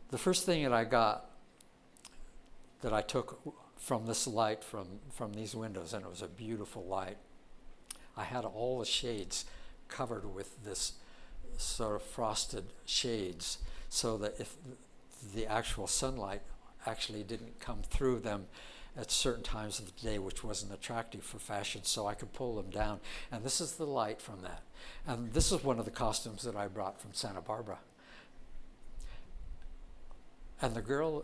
the first thing that I got that I took from this light from these windows, and it was a beautiful light, I had all the shades covered with this sort of frosted shades, so that if the actual sunlight actually didn't come through them at certain times of the day, which wasn't attractive for fashion, so I could pull them down. And this is the light from that. And this is one of the costumes that I brought from Santa Barbara. And the girl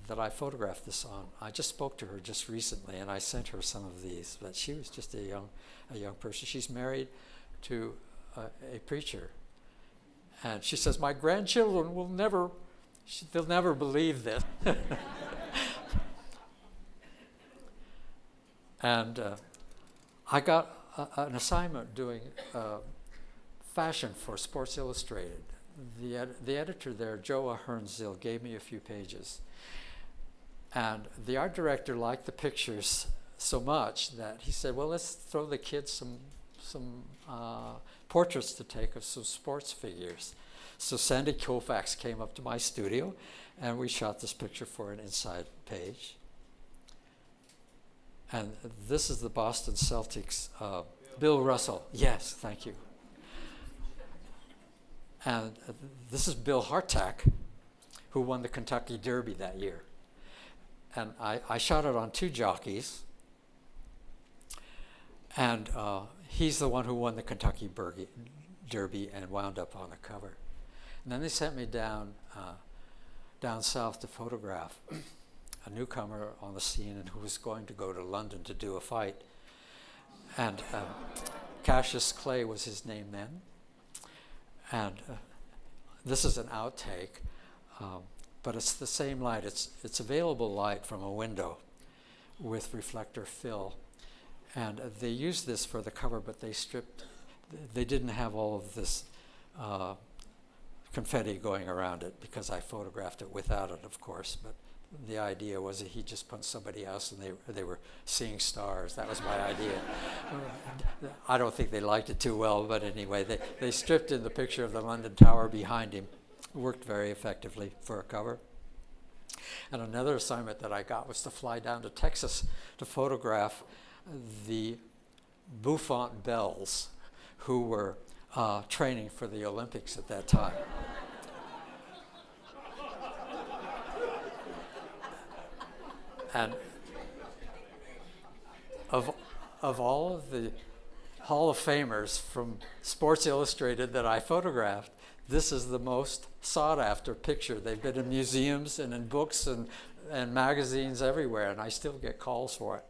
that I photographed this on, I just spoke to her just recently, and I sent her some of these, but she was just a young person. She's married to a preacher. And she says, my grandchildren will they'll never believe this. And I got an assignment doing fashion for Sports Illustrated. The editor there, Joe Ahernzil, gave me a few pages. And the art director liked the pictures so much that he said, well, let's throw the kids some portraits to take of some sports figures. So Sandy Koufax came up to my studio, and we shot this picture for an inside page. And this is the Boston Celtics, Bill Russell. Yes, thank you. And this is Bill Hartack, who won the Kentucky Derby that year. And I shot it on 2 jockeys. And he's the one who won the Kentucky Derby and wound up on the cover. And then they sent me down south to photograph a newcomer on the scene and who was going to go to London to do a fight. And Cassius Clay was his name then. And this is an outtake, but it's the same light. It's available light from a window with reflector fill. And they used this for the cover, but they didn't have all of this confetti going around it because I photographed it without it, of course. But the idea was that he just put somebody else and they were seeing stars. That was my idea. I don't think they liked it too well, but anyway, they stripped in the picture of the London Tower behind him. It worked very effectively for a cover. And another assignment that I got was to fly down to Texas to photograph the Bouffant Belles, who were training for the Olympics at that time. And of all of the Hall of Famers from Sports Illustrated that I photographed, this is the most sought after picture. They've been in museums and in books and magazines everywhere, and I still get calls for it.